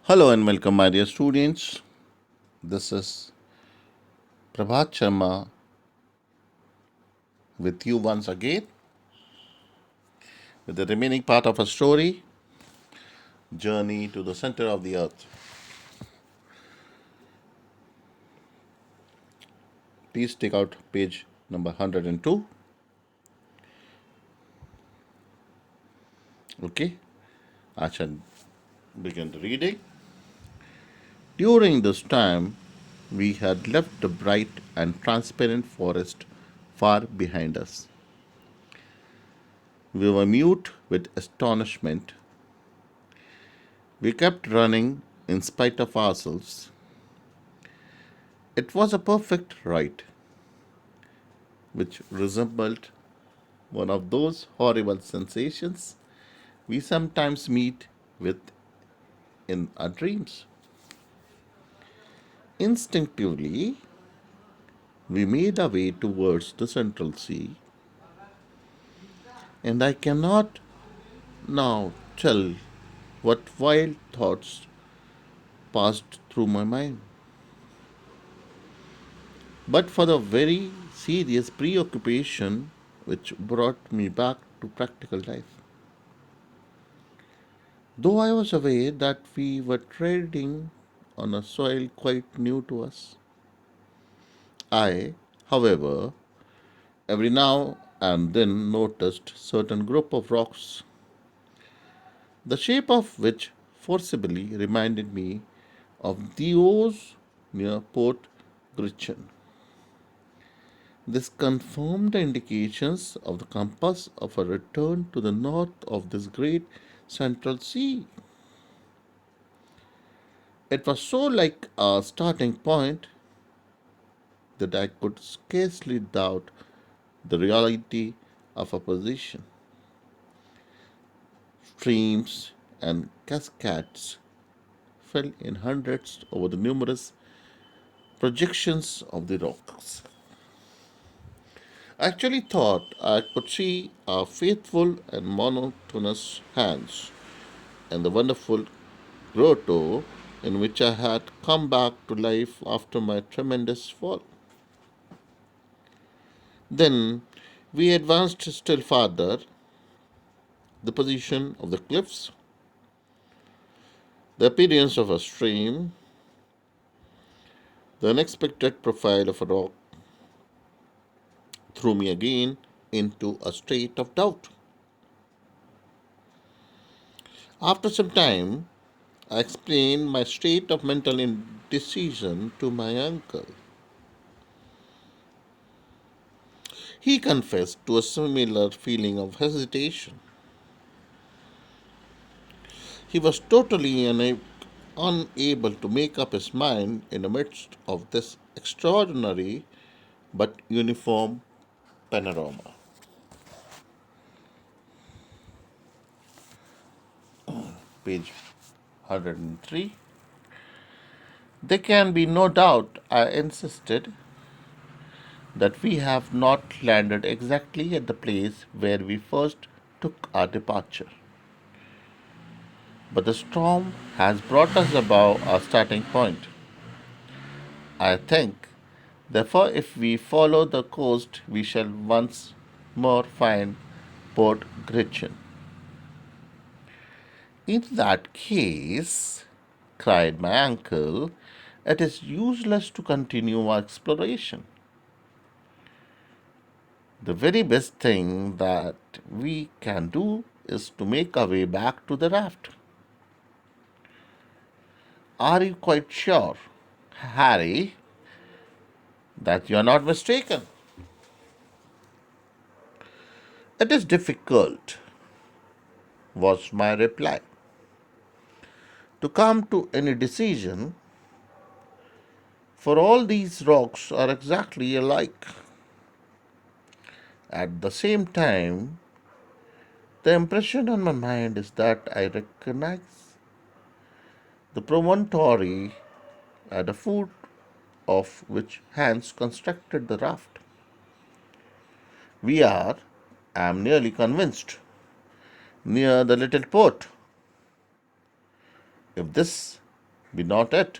Hello and welcome, my dear students. This is Prabhat Sharma with you once again with the remaining part of a story, Journey to the Center of the Earth. Please take out page number 102. Okay, I shall begin the reading. During this time, we had left the bright and transparent forest far behind us. We were mute with astonishment. We kept running in spite of ourselves. It was a perfect ride, which resembled one of those horrible sensations we sometimes meet with in our dreams. Instinctively, we made our way towards the Central Sea, and I cannot now tell what wild thoughts passed through my mind, but for the very serious preoccupation which brought me back to practical life. Though I was aware that we were treading on a soil quite new to us, I, however, every now and then noticed certain group of rocks, the shape of which forcibly reminded me of those near Port Gretchen. This confirmed the indications of the compass of a return to the north of this great central sea. It was so like a starting point that I could scarcely doubt the reality of a position. Streams and cascades fell in hundreds over the numerous projections of the rocks. I actually thought I could see our faithful and monotonous hands and the wonderful grotto in which I had come back to life after my tremendous fall. Then we advanced still farther. The position of the cliffs, the appearance of a stream, the unexpected profile of a rock threw me again into a state of doubt. After some time, I explained my state of mental indecision to my uncle. He confessed to a similar feeling of hesitation. He was totally unable to make up his mind in the midst of this extraordinary but uniform panorama. Page 103. There can be no doubt, I insisted, that we have not landed exactly at the place where we first took our departure. But the storm has brought us above our starting point. I think, therefore, if we follow the coast, we shall once more find Port Gretchen. In that case, cried my uncle, it is useless to continue our exploration. The very best thing that we can do is to make our way back to the raft. Are you quite sure, Harry, that you are not mistaken? It is difficult, was my reply, to come to any decision, for all these rocks are exactly alike. At the same time, the impression on my mind is that I recognize the promontory at the foot of which Hans constructed the raft. We are, I am nearly convinced, near the little port. If this Be not it,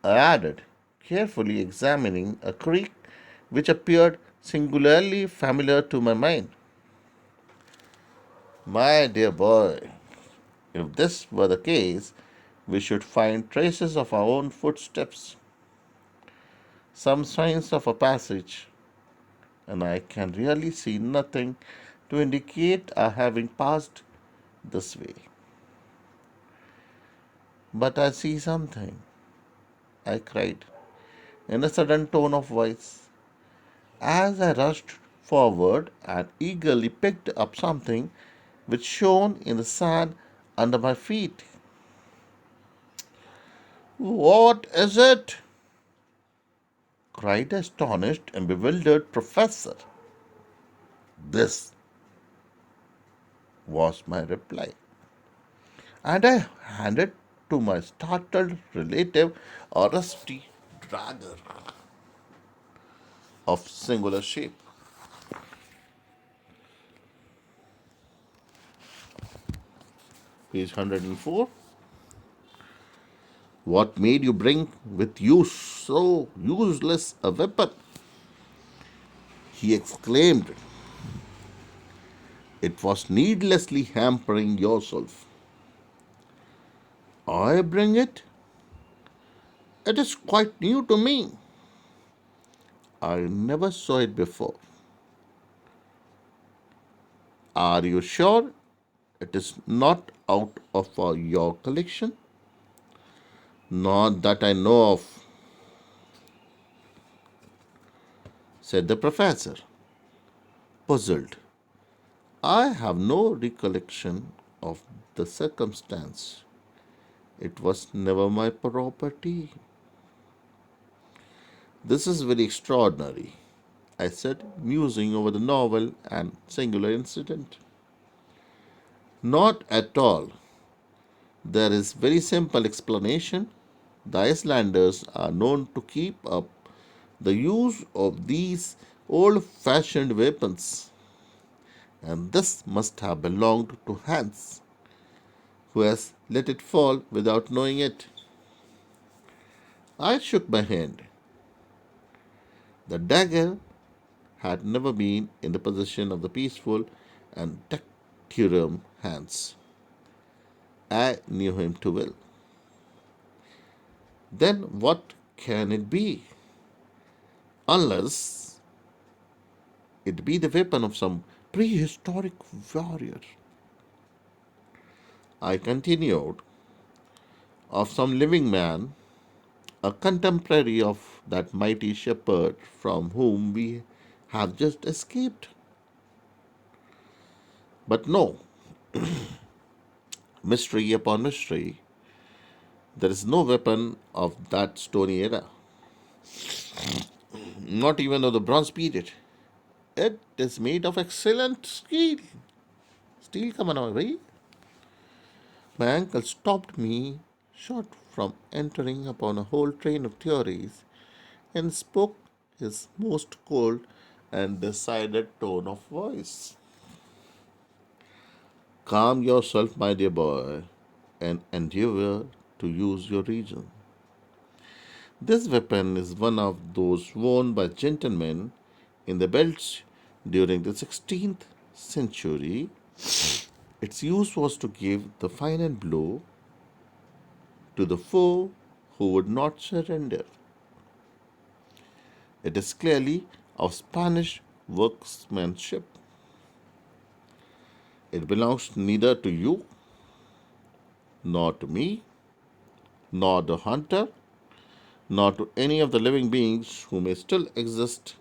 I added, carefully examining a creek which appeared singularly familiar to my mind. My dear boy, if this were the case, we should find traces of our own footsteps, some signs of a passage, and I can really see nothing to indicate our having passed this way. But I see something, I cried, in a sudden tone of voice, as I rushed forward and eagerly picked up something which shone in the sand under my feet. What is it? Cried the astonished and bewildered professor. This was my reply, and I handed to my startled relative a rusty dagger of singular shape. Page 104. What made you bring with you so useless a weapon? He exclaimed. It was needlessly hampering yourself. I bring it? It is quite new to me. I never saw it before. Are you sure it is not out of your collection? Not that I know of, said the professor, puzzled. I have no recollection of the circumstance. It was never my property. This is very extraordinary, I said, musing over the novel and singular incident. Not at all. There is very simple explanation. The Icelanders are known to keep up the use of these old fashioned weapons, and this must have belonged to Hans, who has let it fall without knowing it. I shook my hand. The dagger had never been in the possession of the peaceful and dexterous Hans. I knew him too well. Then what can it be? Unless it be the weapon of some prehistoric warrior. I continued, of some living man, a contemporary of that mighty shepherd from whom we have just escaped. But no, mystery upon mystery, there is no weapon of that stony era, not even of the Bronze period. It is made of excellent steel. Steel, come on, bhai. My uncle stopped me short from entering upon a whole train of theories and spoke his most cold and decided tone of voice. Calm yourself, my dear boy, and endeavor to use your reason. This weapon is one of those worn by gentlemen in the belts during the 16th century. Its use was to give the final blow to the foe who would not surrender. It is clearly of Spanish workmanship. It belongs neither to you, nor to me, nor the hunter, nor to any of the living beings who may still exist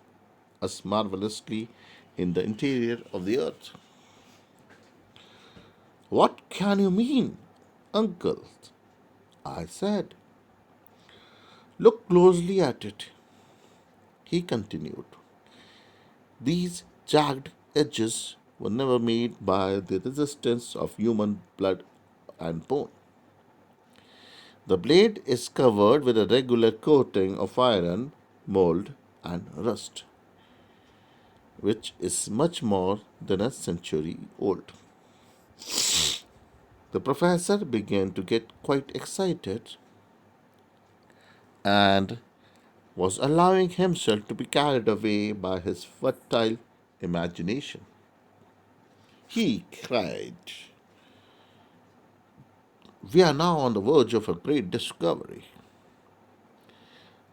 as marvelously in the interior of the earth. What can you mean, uncle? I said. Look closely at it, he continued. These jagged edges were never made by the resistance of human blood and bone. The blade is covered with a regular coating of iron, mold, and rust, which is much more than a century old. The professor began to get quite excited and was allowing himself to be carried away by his fertile imagination. He cried, "We are now on the verge of a great discovery.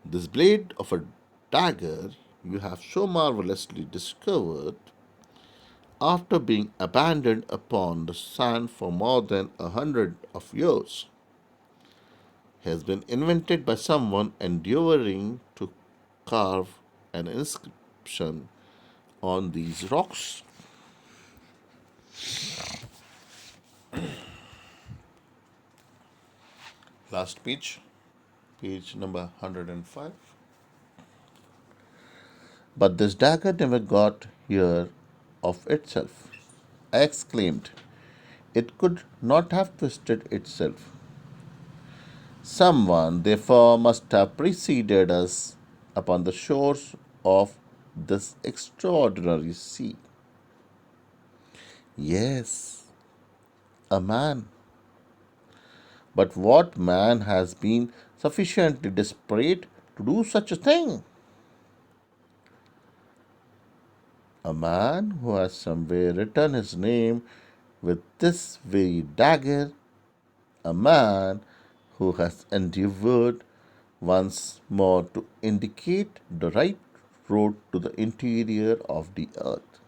This blade of a dagger you have so marvelously discovered, after being abandoned upon the sand for more than 100 years, has been invented by someone endeavoring to carve an inscription on these rocks." Last page, page number 105. "But this dagger never got here of itself," I exclaimed. "It could not have twisted itself. Someone, therefore, must have preceded us upon the shores of this extraordinary sea." "Yes, a man. But what man has been sufficiently desperate to do such a thing? A man who has somewhere written his name with this very dagger, a man who has endeavored once more to indicate the right road to the interior of the earth.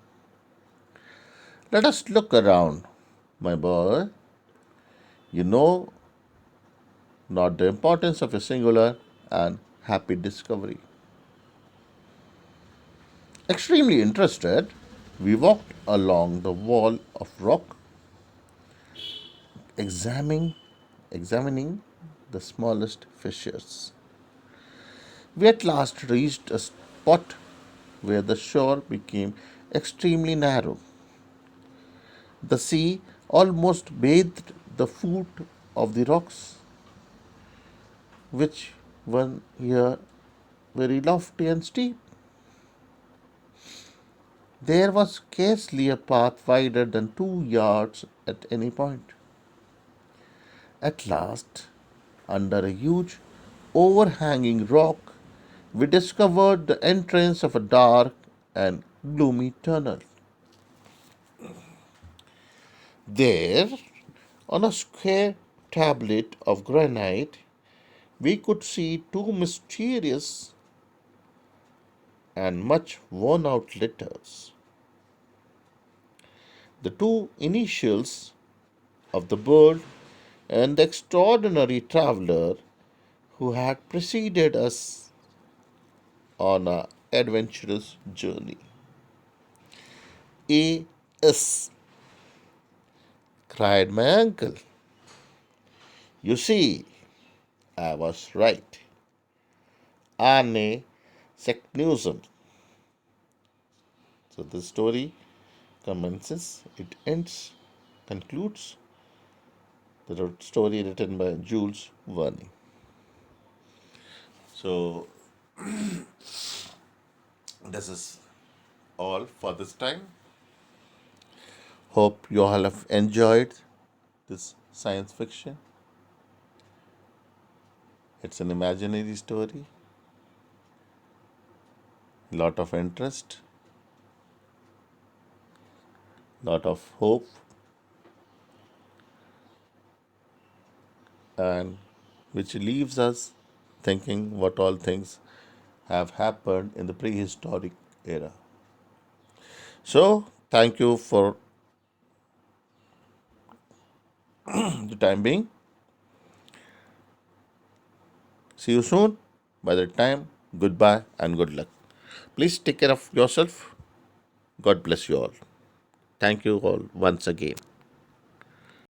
Let us look around, my boy. You know not the importance of a singular and happy discovery." Extremely interested, we walked along the wall of rock, examining, examining the smallest fissures. We at last reached a spot where the shore became extremely narrow. The sea almost bathed the foot of the rocks, which were here very lofty and steep. There was scarcely a path wider than 2 yards at any point. At last, under a huge overhanging rock, we discovered the entrance of a dark and gloomy tunnel. There, on a square tablet of granite, we could see two mysterious and much worn out letters. The two initials of the bird and the extraordinary traveler who had preceded us on our adventurous journey. "A.S.," cried my uncle. "You see, I was right. Arne Secnusum." So the story commences, it ends, concludes. The story written by Jules Verne. So this is all for this time. Hope you all have enjoyed this science fiction. It's an imaginary story, lot of interest, lot of hope, and which leaves us thinking what all things have happened in the prehistoric era. So, thank you for the time being. See you soon. By that time, goodbye and good luck. Please take care of yourself. God bless you all. Thank you all once again.